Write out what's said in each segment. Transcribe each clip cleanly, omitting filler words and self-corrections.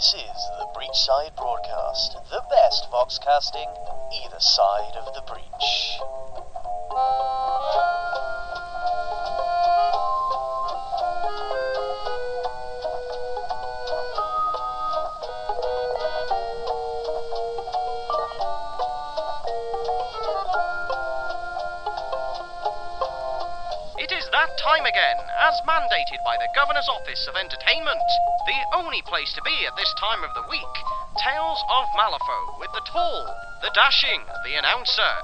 This is the Breachside Broadcast, the best foxcasting either side of the breach. It is that time again, as mandated by the Governor's Office of Entertainment. The only place to be at this time of the week. Tales of Malifaux with the tall, the dashing, the announcer.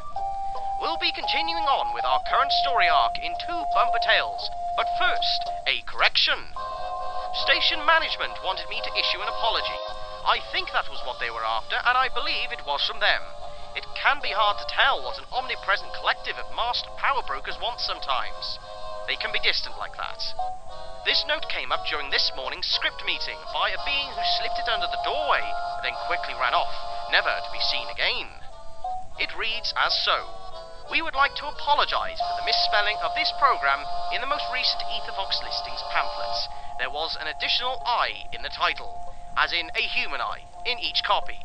We'll be continuing on with our current story arc in 2 bumper tales, but first, a correction. Station management wanted me to issue an apology. I think that was what they were after, and I believe it was from them. It can be hard to tell what an omnipresent collective of masked power brokers wants sometimes. They can be distant like that. This note came up during this morning's script meeting by a being who slipped it under the doorway, then quickly ran off, never to be seen again. It reads as so. We would like to apologise for the misspelling of this programme in the most recent Ethervox listings pamphlets. There was an additional I in the title, as in a human eye, in each copy.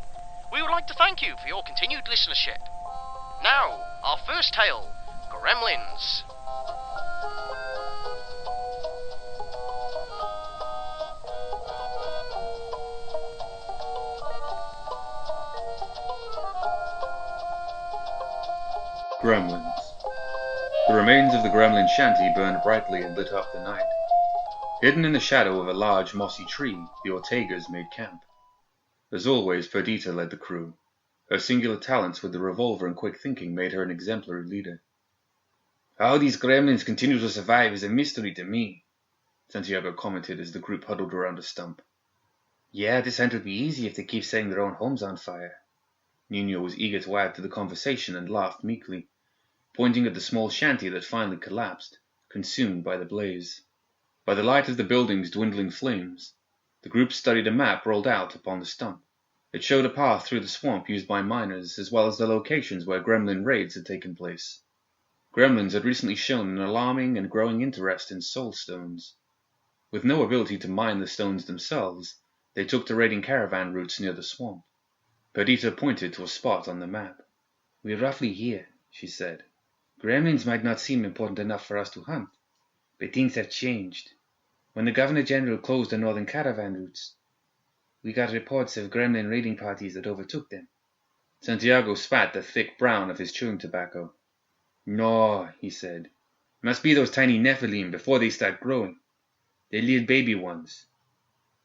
We would like to thank you for your continued listenership. Now, our first tale, Gremlins. Gremlins. The remains of the Gremlin shanty burned brightly and lit up the night. Hidden in the shadow of a large mossy tree, the Ortegas made camp. As always, Perdita led the crew. Her singular talents with the revolver and quick thinking made her an exemplary leader. How these gremlins continue to survive is a mystery to me, Santiago commented as the group huddled around a stump. Yeah, this hunt would be easy if they keep setting their own homes on fire. Nino was eager to add to the conversation and laughed meekly, pointing at the small shanty that finally collapsed, consumed by the blaze. By the light of the building's dwindling flames, the group studied a map rolled out upon the stump. It showed a path through the swamp used by miners, as well as the locations where gremlin raids had taken place. Gremlins had recently shown an alarming and growing interest in soul stones. With no ability to mine the stones themselves, they took to raiding caravan routes near the swamp. Perdita pointed to a spot on the map. We're roughly here, she said. Gremlins might not seem important enough for us to hunt, but things have changed. When the Governor-General closed the northern caravan routes, we got reports of gremlin raiding parties that overtook them. Santiago spat the thick brown of his chewing tobacco. No, he said. Must be those tiny Nephilim before they start growing. They're little baby ones.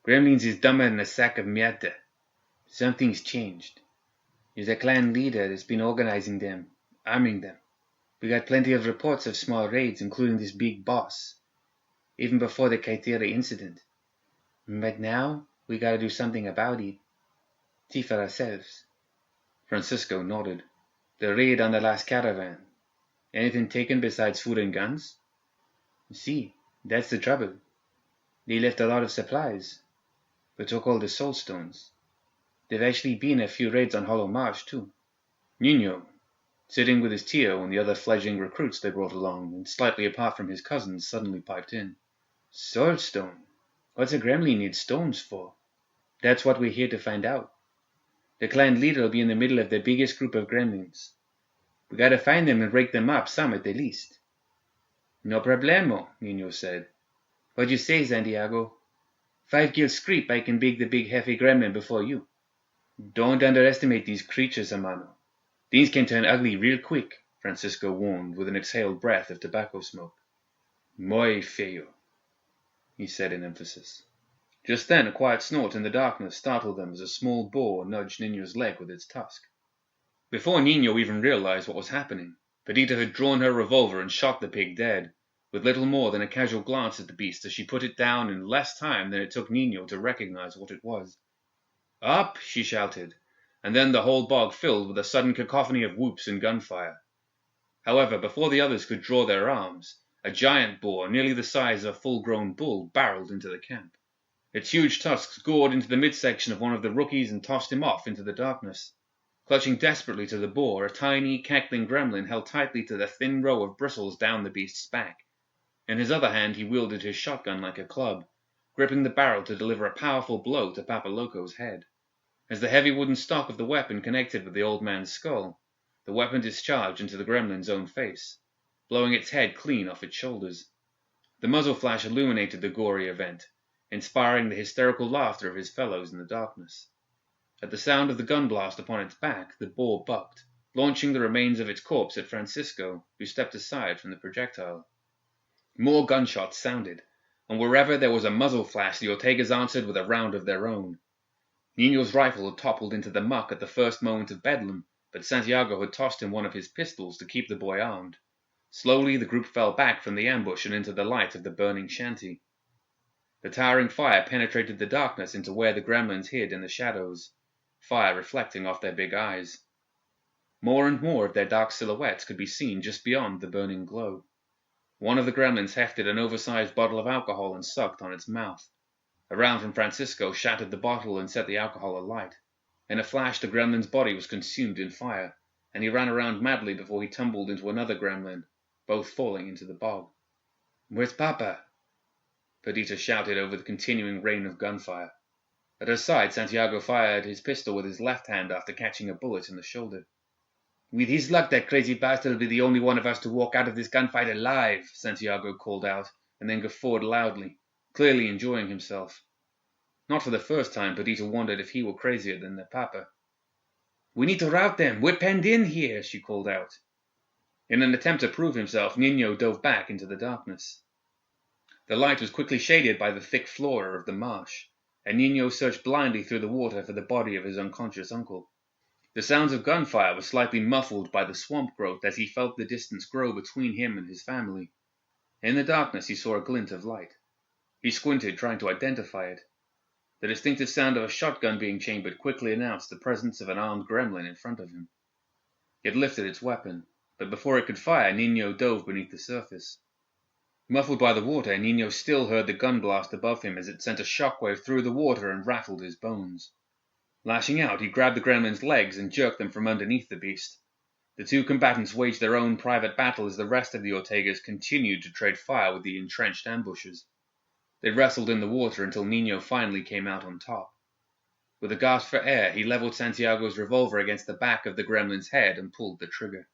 Gremlins is dumber than a sack of mierda. Something's changed. There's a clan leader that's been organizing them, arming them. We got plenty of reports of small raids, including this big boss, even before the Kaitera incident. But now, we gotta do something about it. See for ourselves. Francisco nodded. The raid on the last caravan. Anything taken besides food and guns? See, that's the trouble. They left a lot of supplies, but took all the soul stones. There've actually been a few raids on Hollow Marsh, too. Nino, sitting with his Tio and the other fledgling recruits they brought along, and slightly apart from his cousins, suddenly piped in. Soulstone? What's a gremlin need stones for? That's what we're here to find out. The clan leader will be in the middle of the biggest group of gremlins. We gotta find them and break them up, some at the least. No problemo, Nino said. What'd you say, Santiago? 5 gil screep, I can big the big heavy gremlin before you. Don't underestimate these creatures, hermano. Things can turn ugly real quick, Francisco warned with an exhaled breath of tobacco smoke. Muy feo, he said in emphasis. Just then a quiet snort in the darkness startled them as a small boar nudged Nino's leg with its tusk. Before Nino even realized what was happening, Perdita had drawn her revolver and shot the pig dead, with little more than a casual glance at the beast as she put it down in less time than it took Nino to recognize what it was. Up, she shouted, and then the whole bog filled with a sudden cacophony of whoops and gunfire. However, before the others could draw their arms, a giant boar, nearly the size of a full-grown bull, barreled into the camp. Its huge tusks gored into the midsection of one of the rookies and tossed him off into the darkness. Clutching desperately to the boar, a tiny, cackling gremlin held tightly to the thin row of bristles down the beast's back. In his other hand he wielded his shotgun like a club, gripping the barrel to deliver a powerful blow to Papa Loco's head. As the heavy wooden stock of the weapon connected with the old man's skull, the weapon discharged into the gremlin's own face, blowing its head clean off its shoulders. The muzzle flash illuminated the gory event, inspiring the hysterical laughter of his fellows in the darkness. At the sound of the gun blast upon its back, the boar bucked, launching the remains of its corpse at Francisco, who stepped aside from the projectile. More gunshots sounded, and wherever there was a muzzle flash, the Ortegas answered with a round of their own. Niño's rifle had toppled into the muck at the first moment of bedlam, but Santiago had tossed him one of his pistols to keep the boy armed. Slowly the group fell back from the ambush and into the light of the burning shanty. The towering fire penetrated the darkness into where the gremlins hid in the shadows, fire reflecting off their big eyes. More and more of their dark silhouettes could be seen just beyond the burning glow. One of the gremlins hefted an oversized bottle of alcohol and sucked on its mouth. A round from Francisco shattered the bottle and set the alcohol alight. In a flash, the gremlin's body was consumed in fire, and he ran around madly before he tumbled into another gremlin, both falling into the bog. "Where's Papa?" Perdita shouted over the continuing rain of gunfire. At her side, Santiago fired his pistol with his left hand after catching a bullet in the shoulder. "With his luck, that crazy bastard will be the only one of us to walk out of this gunfight alive," Santiago called out, and then guffawed loudly, clearly enjoying himself. Not for the first time, Perdita wondered if he were crazier than their papa. "We need to rout them! We're penned in here!" she called out. In an attempt to prove himself, Niño dove back into the darkness. The light was quickly shaded by the thick flora of the marsh, and Niño searched blindly through the water for the body of his unconscious uncle. The sounds of gunfire were slightly muffled by the swamp growth as he felt the distance grow between him and his family. In the darkness he saw a glint of light. He squinted, trying to identify it. The distinctive sound of a shotgun being chambered quickly announced the presence of an armed gremlin in front of him. It lifted its weapon, but before it could fire, Niño dove beneath the surface. Muffled by the water, Niño still heard the gun blast above him as it sent a shockwave through the water and rattled his bones. Lashing out, he grabbed the gremlin's legs and jerked them from underneath the beast. The two combatants waged their own private battle as the rest of the Ortegas continued to trade fire with the entrenched ambushers. They wrestled in the water until Niño finally came out on top. With a gasp for air, he leveled Santiago's revolver against the back of the gremlin's head and pulled the trigger.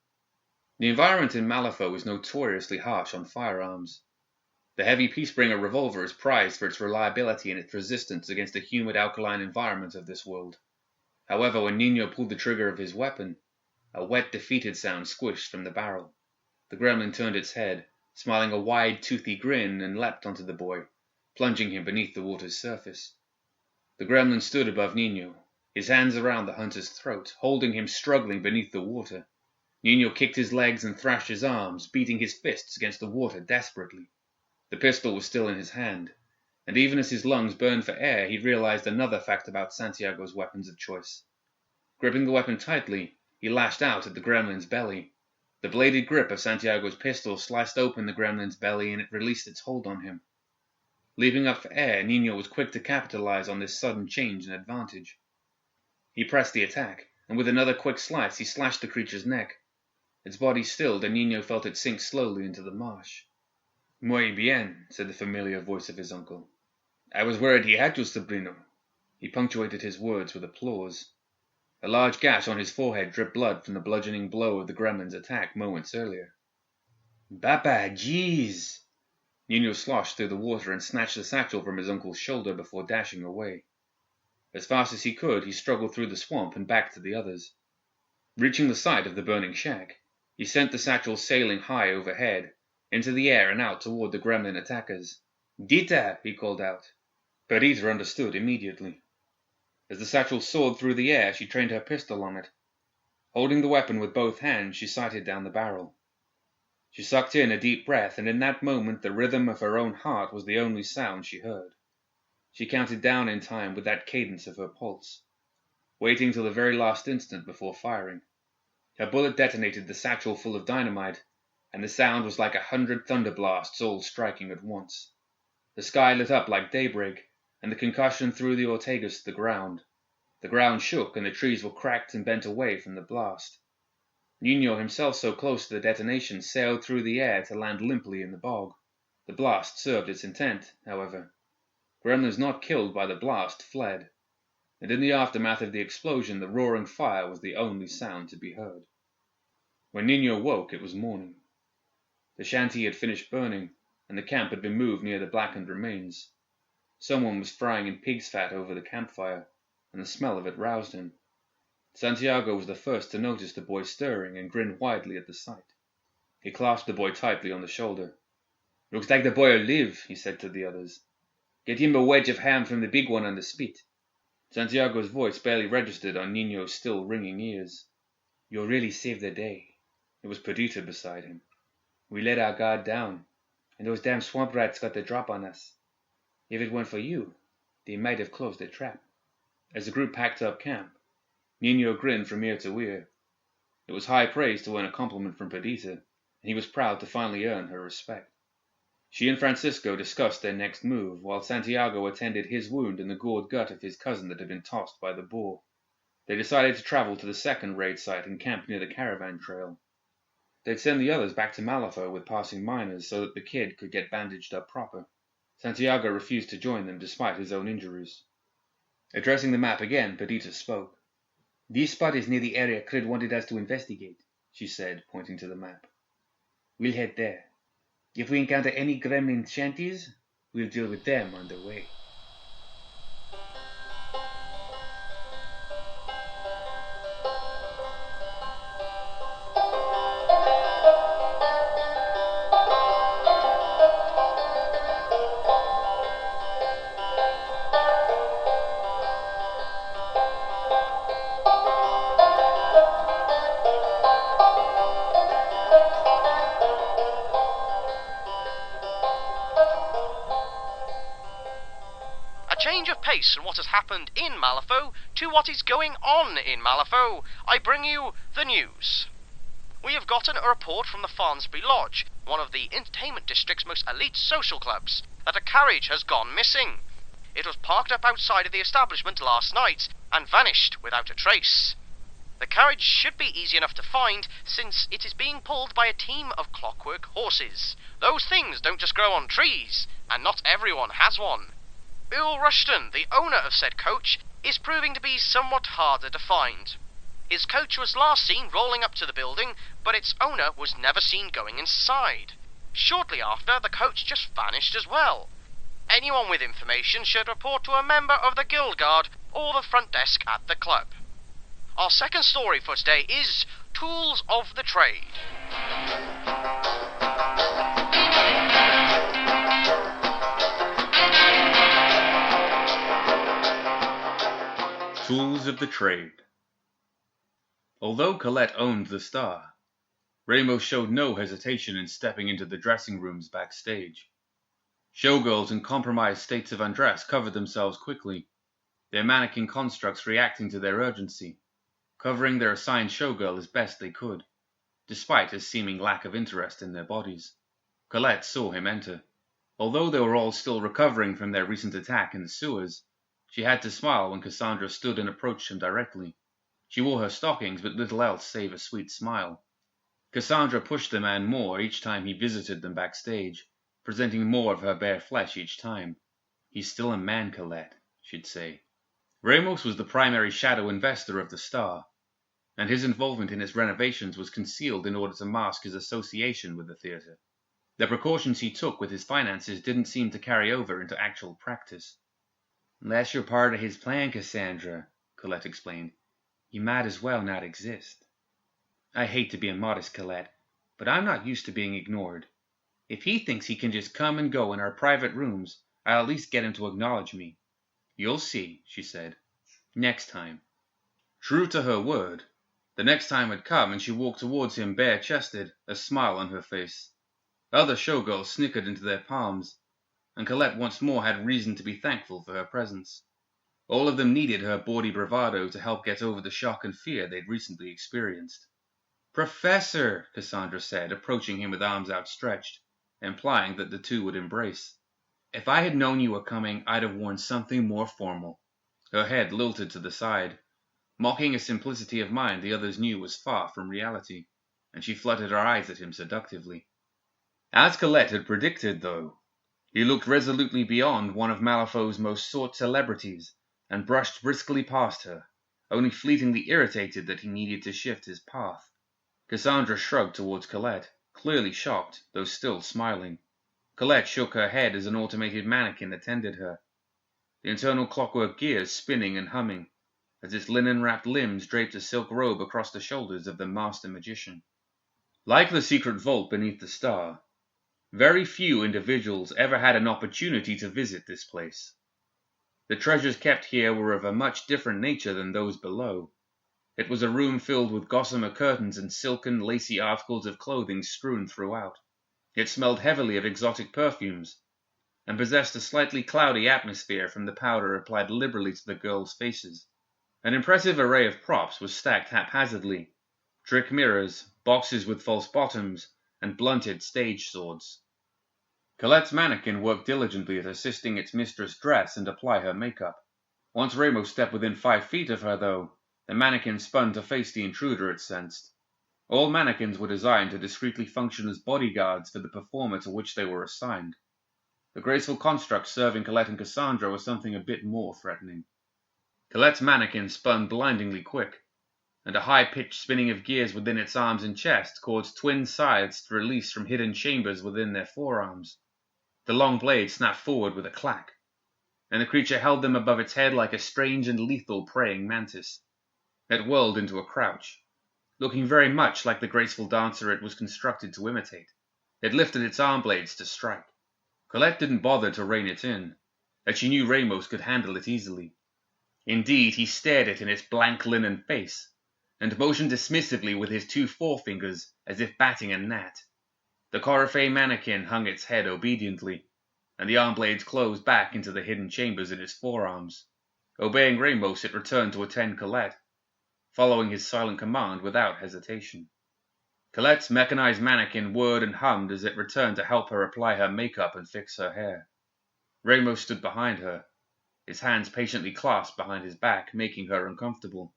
The environment in Malifaux is notoriously harsh on firearms. The heavy Peacebringer revolver is prized for its reliability and its resistance against the humid alkaline environment of this world. However, when Niño pulled the trigger of his weapon, a wet, defeated sound squished from the barrel. The gremlin turned its head, smiling a wide, toothy grin, and leapt onto the boy, plunging him beneath the water's surface. The gremlin stood above Niño, his hands around the hunter's throat, holding him struggling beneath the water. Niño kicked his legs and thrashed his arms, beating his fists against the water desperately. The pistol was still in his hand, and even as his lungs burned for air, he realized another fact about Santiago's weapons of choice. Gripping the weapon tightly, he lashed out at the gremlin's belly. The bladed grip of Santiago's pistol sliced open the gremlin's belly, and it released its hold on him. Leaping up for air, Niño was quick to capitalize on this sudden change in advantage. He pressed the attack, and with another quick slice, he slashed the creature's neck. Its body stilled, and Niño felt it sink slowly into the marsh. "Muy bien," said the familiar voice of his uncle. "I was worried he had you, sobrino." He punctuated his words with applause. A large gash on his forehead dripped blood from the bludgeoning blow of the gremlin's attack moments earlier. "Papa, jeez!" Niño sloshed through the water and snatched the satchel from his uncle's shoulder before dashing away. As fast as he could, he struggled through the swamp and back to the others. Reaching the side of the burning shack, he sent the satchel sailing high overhead, into the air and out toward the gremlin attackers. "Dita!" he called out. Perdita understood immediately. As the satchel soared through the air, she trained her pistol on it. Holding the weapon with both hands, she sighted down the barrel. She sucked in a deep breath, and in that moment the rhythm of her own heart was the only sound she heard. She counted down in time with that cadence of her pulse, waiting till the very last instant before firing. Her bullet detonated the satchel full of dynamite, and the sound was like 100 thunder blasts all striking at once. The sky lit up like daybreak, and the concussion threw the Ortegas to the ground. The ground shook, and the trees were cracked and bent away from the blast. Niño, himself so close to the detonation, sailed through the air to land limply in the bog. The blast served its intent, however. Gremlins not killed by the blast fled, and in the aftermath of the explosion the roaring fire was the only sound to be heard. When Nino woke, it was morning. The shanty had finished burning, and the camp had been moved near the blackened remains. Someone was frying in pig's fat over the campfire, and the smell of it roused him. Santiago was the first to notice the boy stirring and grinned widely at the sight. He clasped the boy tightly on the shoulder. "Looks like the boy'll live," he said to the others. "Get him a wedge of ham from the big one on the spit." Santiago's voice barely registered on Nino's still ringing ears. "You'll really save the day." It was Perdita beside him. "We let our guard down, and those damn swamp rats got the drop on us. If it weren't for you, they might have closed the trap." As the group packed up camp, Nino grinned from ear to ear. It was high praise to earn a compliment from Perdita, and he was proud to finally earn her respect. She and Francisco discussed their next move, while Santiago attended his wound in the gored gut of his cousin that had been tossed by the boar. They decided to travel to the second raid site and camp near the caravan trail. They'd send the others back to Malifaux with passing miners so that the kid could get bandaged up proper. Santiago refused to join them despite his own injuries. Addressing the map again, Perdita spoke. "This spot is near the area Crid wanted us to investigate," she said, pointing to the map. "We'll head there. If we encounter any gremlin shanties, we'll deal with them on the way." Change of pace from what has happened in Malifaux to what is going on in Malifaux, I bring you the news. We have gotten a report from the Farnsbury Lodge, one of the entertainment district's most elite social clubs, that a carriage has gone missing. It was parked up outside of the establishment last night and vanished without a trace. The carriage should be easy enough to find, since it is being pulled by a team of clockwork horses. Those things don't just grow on trees, and not everyone has one. Earl Rushton, the owner of said coach, is proving to be somewhat harder to find. His coach was last seen rolling up to the building, but its owner was never seen going inside. Shortly after, the coach just vanished as well. Anyone with information should report to a member of the Guild Guard or the front desk at the club. Our second story for today is Tools of the Trade. Tools of the Trade. Although Colette owned the Star, Ramos showed no hesitation in stepping into the dressing rooms backstage. Showgirls in compromised states of undress covered themselves quickly, their mannequin constructs reacting to their urgency, covering their assigned showgirl as best they could, despite his seeming lack of interest in their bodies. Colette saw him enter. Although they were all still recovering from their recent attack in the sewers, she had to smile when Cassandra stood and approached him directly. She wore her stockings, but little else save a sweet smile. Cassandra pushed the man more each time he visited them backstage, presenting more of her bare flesh each time. "He's still a man, Colette," she'd say. Ramos was the primary shadow investor of the Star, and his involvement in its renovations was concealed in order to mask his association with the theatre. The precautions he took with his finances didn't seem to carry over into actual practice. "Unless you're part of his plan, Cassandra," Colette explained, "you might as well not exist." "I hate to be immodest, Colette, but I'm not used to being ignored. If he thinks he can just come and go in our private rooms, I'll at least get him to acknowledge me." "You'll see," she said. "Next time." True to her word, the next time had come, and she walked towards him bare-chested, a smile on her face. Other showgirls snickered into their palms, and Colette once more had reason to be thankful for her presence. All of them needed her bawdy bravado to help get over the shock and fear they'd recently experienced. "Professor," Cassandra said, approaching him with arms outstretched, implying that the two would embrace. "If I had known you were coming, I'd have worn something more formal." Her head lilted to the side, mocking a simplicity of mind the others knew was far from reality, and she fluttered her eyes at him seductively. As Colette had predicted, though, He looked resolutely beyond one of Malifaux's most sought celebrities and brushed briskly past her, only fleetingly irritated that he needed to shift his path. Cassandra shrugged towards Colette, clearly shocked, though still smiling. Colette shook her head as an automated mannequin attended her, the internal clockwork gears spinning and humming, as its linen-wrapped limbs draped a silk robe across the shoulders of the master magician. Like the secret vault beneath the star, very few individuals ever had an opportunity to visit this place. The treasures kept here were of a much different nature than those below. It was a room filled with gossamer curtains and silken, lacy articles of clothing strewn throughout. It smelled heavily of exotic perfumes, and possessed a slightly cloudy atmosphere from the powder applied liberally to the girls' faces. An impressive array of props was stacked haphazardly: trick mirrors, boxes with false bottoms, and blunted stage swords. Colette's mannequin worked diligently at assisting its mistress dress and apply her makeup. Once Ramos stepped within 5 feet of her, though, the mannequin spun to face the intruder it sensed. All mannequins were designed to discreetly function as bodyguards for the performer to which they were assigned. The graceful construct serving Colette and Cassandra was something a bit more threatening. Colette's mannequin spun blindingly quick, and a high-pitched spinning of gears within its arms and chest caused twin scythes to release from hidden chambers within their forearms. The long blades snapped forward with a clack, and the creature held them above its head like a strange and lethal praying mantis. It whirled into a crouch, looking very much like the graceful dancer it was constructed to imitate. It lifted its arm blades to strike. Colette didn't bother to rein it in, as she knew Ramos could handle it easily. Indeed, he stared it in its blank linen face, and motioned dismissively with his 2 forefingers as if batting a gnat. The Coryphée mannequin hung its head obediently, and the arm blades closed back into the hidden chambers in its forearms. Obeying Ramos, it returned to attend Colette, following his silent command without hesitation. Colette's mechanized mannequin whirred and hummed as it returned to help her apply her makeup and fix her hair. Ramos stood behind her, his hands patiently clasped behind his back, making her uncomfortable.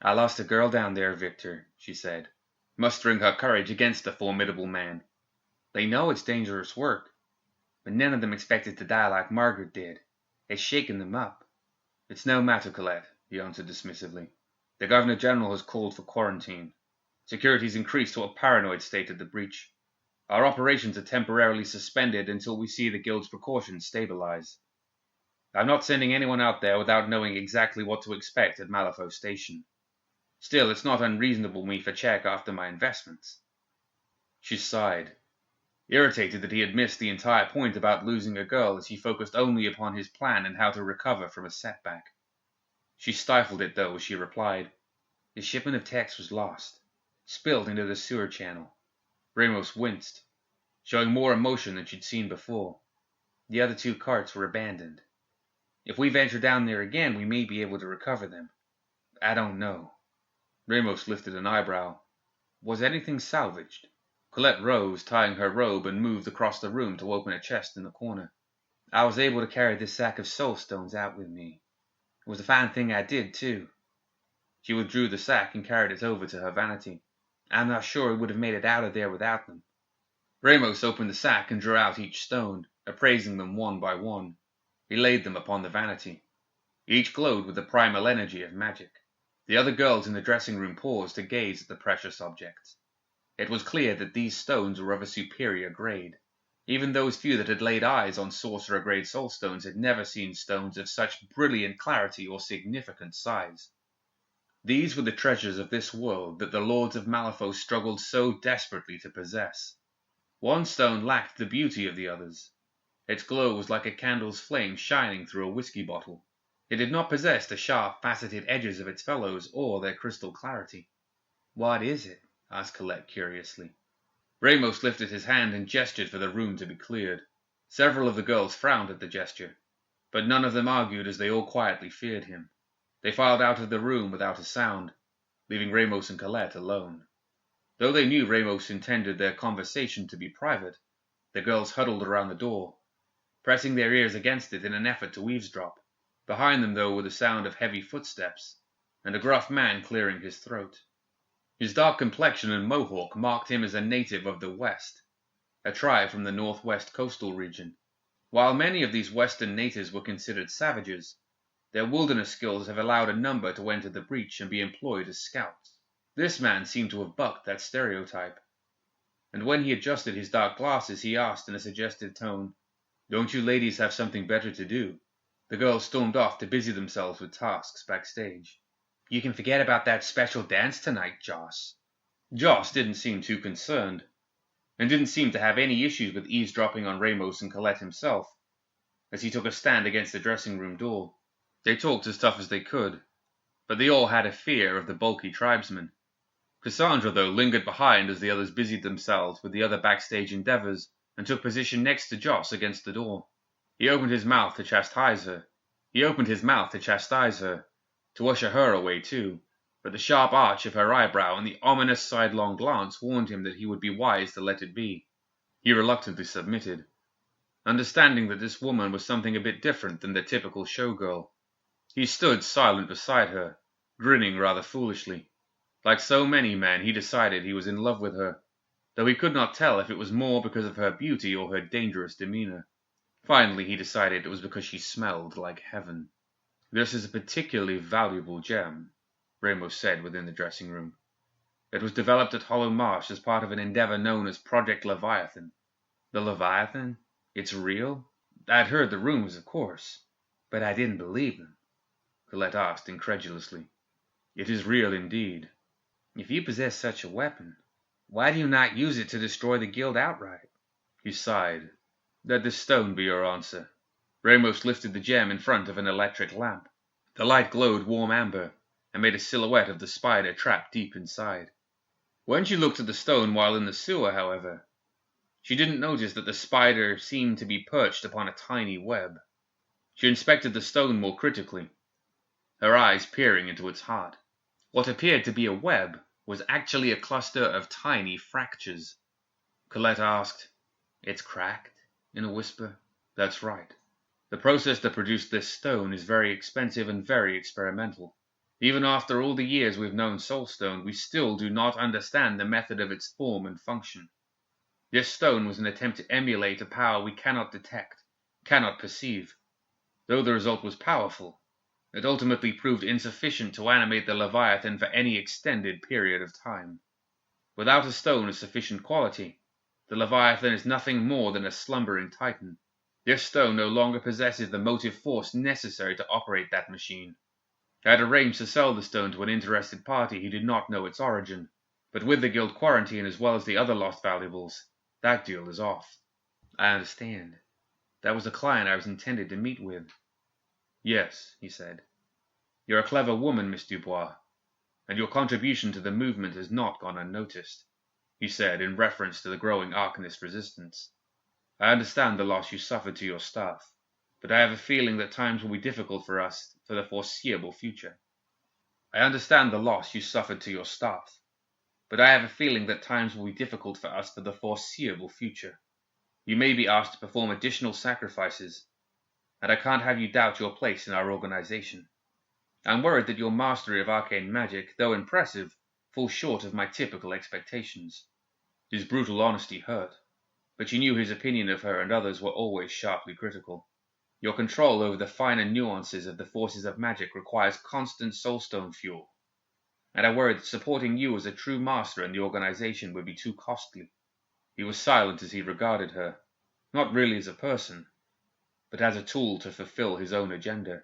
"I lost a girl down there, Victor," she said, mustering her courage against the formidable man. "They know it's dangerous work, but none of them expected to die like Margaret did. It's shaken them up." "It's no matter, Colette," he answered dismissively. "The Governor-General has called for quarantine. Security's increased to a paranoid state at the breach. Our operations are temporarily suspended until we see the Guild's precautions stabilize. I'm not sending anyone out there without knowing exactly what to expect at Malifaux Station. Still, it's not unreasonable for me to check after my investments." She sighed, irritated that he had missed the entire point about losing a girl as he focused only upon his plan and how to recover from a setback. She stifled it, though, as she replied, "The shipment of texts was lost, spilled into the sewer channel." Ramos winced, showing more emotion than she'd seen before. "The other 2 carts were abandoned. If we venture down there again, we may be able to recover them. I don't know." Ramos lifted an eyebrow. "Was anything salvaged?" Colette rose, tying her robe, and moved across the room to open a chest in the corner. "I was able to carry this sack of soul stones out with me. It was a fine thing I did, too." She withdrew the sack and carried it over to her vanity. "I'm not sure we would have made it out of there without them." Ramos opened the sack and drew out each stone, appraising them one by one. He laid them upon the vanity. Each glowed with the primal energy of magic. The other girls in the dressing room paused to gaze at the precious objects. It was clear that these stones were of a superior grade. Even those few that had laid eyes on sorcerer-grade soulstones had never seen stones of such brilliant clarity or significant size. These were the treasures of this world that the lords of Malifaux struggled so desperately to possess. One stone lacked the beauty of the others. Its glow was like a candle's flame shining through a whiskey bottle. It did not possess the sharp, faceted edges of its fellows or their crystal clarity. "What is it?" asked Colette curiously. Ramos lifted his hand and gestured for the room to be cleared. Several of the girls frowned at the gesture, but none of them argued as they all quietly feared him. They filed out of the room without a sound, leaving Ramos and Colette alone. Though they knew Ramos intended their conversation to be private, the girls huddled around the door, pressing their ears against it in an effort to eavesdrop. Behind them, though, were the sound of heavy footsteps, and a gruff man clearing his throat. His dark complexion and mohawk marked him as a native of the West, a tribe from the northwest coastal region. While many of these western natives were considered savages, their wilderness skills have allowed a number to enter the breach and be employed as scouts. This man seemed to have bucked that stereotype, and when he adjusted his dark glasses, he asked in a suggestive tone, "Don't you ladies have something better to do?" The girls stormed off to busy themselves with tasks backstage. "You can forget about that special dance tonight, Joss." Joss didn't seem too concerned, and didn't seem to have any issues with eavesdropping on Ramos and Colette himself, as he took a stand against the dressing room door. They talked as tough as they could, but they all had a fear of the bulky tribesman. Cassandra, though, lingered behind as the others busied themselves with the other backstage endeavors and took position next to Joss against the door. He opened his mouth to chastise her. To usher her away, too, but the sharp arch of her eyebrow and the ominous sidelong glance warned him that he would be wise to let it be. He reluctantly submitted, understanding that this woman was something a bit different than the typical showgirl. He stood silent beside her, grinning rather foolishly. Like so many men, he decided he was in love with her, though he could not tell if it was more because of her beauty or her dangerous demeanor. Finally, he decided it was because she smelled like heaven. "This is a particularly valuable gem," Ramos said within the dressing room. "It was developed at Hollow Marsh as part of an endeavor known as Project Leviathan." "The Leviathan? It's real?" "I'd heard the rumors, of course, but I didn't believe them," Colette asked incredulously. "It is real indeed." "If you possess such a weapon, why do you not use it to destroy the guild outright?" He sighed. "Let this stone be your answer." Ramos lifted the gem in front of an electric lamp. The light glowed warm amber and made a silhouette of the spider trapped deep inside. When she looked at the stone while in the sewer, however, she didn't notice that the spider seemed to be perched upon a tiny web. She inspected the stone more critically, her eyes peering into its heart. What appeared to be a web was actually a cluster of tiny fractures. Colette asked, "It's cracked?" in a whisper. "That's right. The process that produced this stone is very expensive and very experimental. Even after all the years we've known Soulstone, we still do not understand the method of its form and function. This stone was an attempt to emulate a power we cannot detect, cannot perceive. Though the result was powerful, it ultimately proved insufficient to animate the Leviathan for any extended period of time. Without a stone of sufficient quality, the Leviathan is nothing more than a slumbering titan. This stone no longer possesses the motive force necessary to operate that machine. I had arranged to sell the stone to an interested party who did not know its origin, but with the guild quarantine as well as the other lost valuables, that deal is off." "I understand. That was the client I was intended to meet with." "Yes," he said. "You're a clever woman, Miss Dubois, and your contribution to the movement has not gone unnoticed," he said in reference to the growing Arcanist resistance. "I understand the loss you suffered to your staff, but I have a feeling that times will be difficult for us for the foreseeable future. You may be asked to perform additional sacrifices, and I can't have you doubt your place in our organization. I'm worried that your mastery of arcane magic, though impressive, falls short of my typical expectations." His brutal honesty hurt, but she knew his opinion of her and others were always sharply critical. "Your control over the finer nuances of the forces of magic requires constant soulstone fuel, and I worried that supporting you as a true master in the organization would be too costly." He was silent as he regarded her, not really as a person, but as a tool to fulfill his own agenda.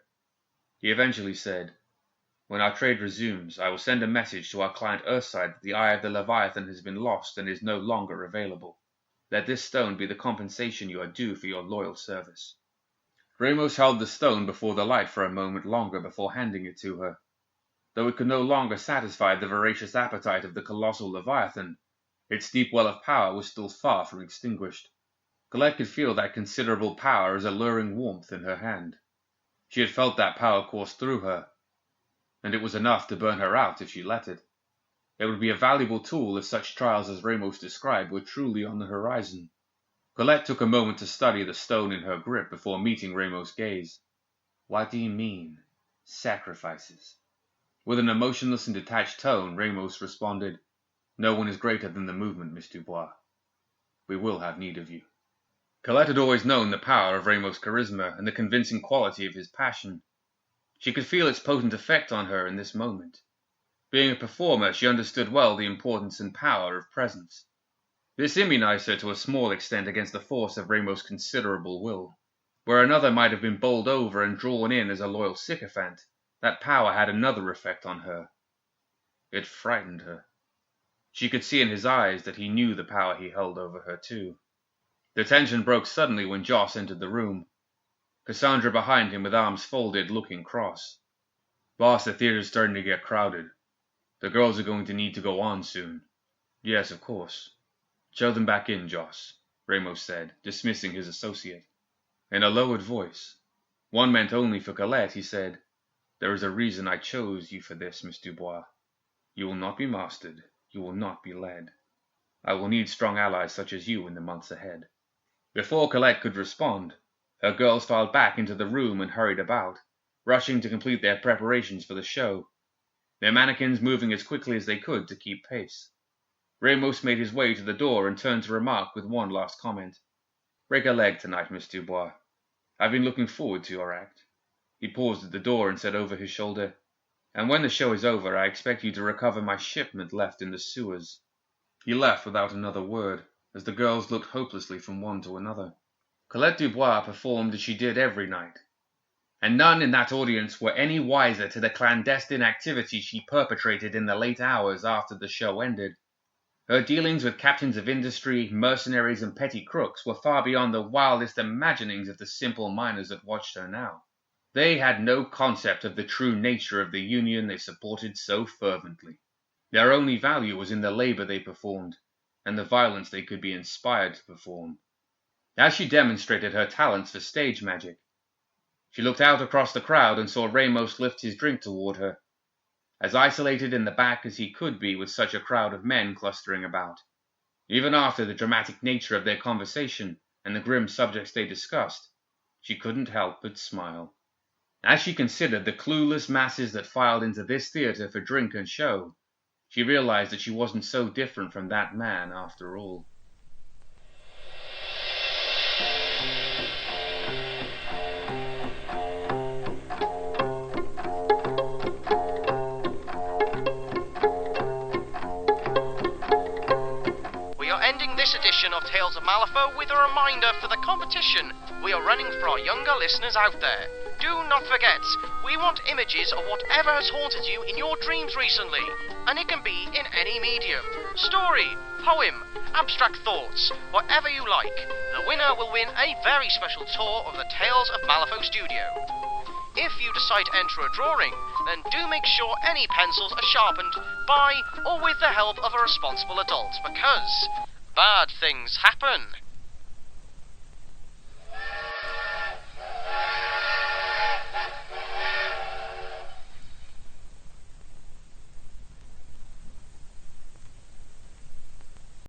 He eventually said, "When our trade resumes, I will send a message to our client Earthside that the Eye of the Leviathan has been lost and is no longer available. Let this stone be the compensation you are due for your loyal service." Ramos held the stone before the light for a moment longer before handing it to her. Though it could no longer satisfy the voracious appetite of the colossal Leviathan, its deep well of power was still far from extinguished. Colette could feel that considerable power as alluring warmth in her hand. She had felt that power course through her, and it was enough to burn her out if she let it. It would be a valuable tool if such trials as Ramos described were truly on the horizon. Colette took a moment to study the stone in her grip before meeting Ramos' gaze. "What do you mean, sacrifices?" With an emotionless and detached tone, Ramos responded, "No one is greater than the movement, Miss Dubois. We will have need of you." Colette had always known the power of Ramos' charisma and the convincing quality of his passion. She could feel its potent effect on her in this moment. Being a performer, she understood well the importance and power of presence. This immunized her to a small extent against the force of Ramos' considerable will. Where another might have been bowled over and drawn in as a loyal sycophant, that power had another effect on her. It frightened her. She could see in his eyes that he knew the power he held over her too. The tension broke suddenly when Joss entered the room. Cassandra behind him with arms folded, looking cross. "Boss, the theater's starting to get crowded. The girls are going to need to go on soon." "Yes, of course." "Show them back in, Joss," Ramos said, dismissing his associate. In a lowered voice, one meant only for Colette, he said, "There is a reason I chose you for this, Miss Dubois. You will not be mastered. You will not be led. I will need strong allies such as you in the months ahead." Before Colette could respond, her girls filed back into the room and hurried about, rushing to complete their preparations for the show, their mannequins moving as quickly as they could to keep pace. Ramos made his way to the door and turned to remark with one last comment. "Break a leg tonight, Miss Dubois. I've been looking forward to your act." He paused at the door and said over his shoulder, "And when the show is over, I expect you to recover my shipment left in the sewers." He left without another word, as the girls looked hopelessly from one to another. Colette Dubois performed as she did every night, and none in that audience were any wiser to the clandestine activity she perpetrated in the late hours after the show ended. Her dealings with captains of industry, mercenaries, and petty crooks were far beyond the wildest imaginings of the simple miners that watched her now. They had no concept of the true nature of the union they supported so fervently. Their only value was in the labor they performed, and the violence they could be inspired to perform. As she demonstrated her talents for stage magic, she looked out across the crowd and saw Ramos lift his drink toward her. As isolated in the back as he could be with such a crowd of men clustering about, even after the dramatic nature of their conversation and the grim subjects they discussed, she couldn't help but smile. As she considered the clueless masses that filed into this theater for drink and show, she realized that she wasn't so different from that man after all. This edition of Tales of Malifaux with a reminder for the competition we are running for our younger listeners out there. Do not forget, we want images of whatever has haunted you in your dreams recently, and it can be in any medium. Story, poem, abstract thoughts, whatever you like. The winner will win a very special tour of the Tales of Malifaux studio. If you decide to enter a drawing, then do make sure any pencils are sharpened by or with the help of a responsible adult, because bad things happen.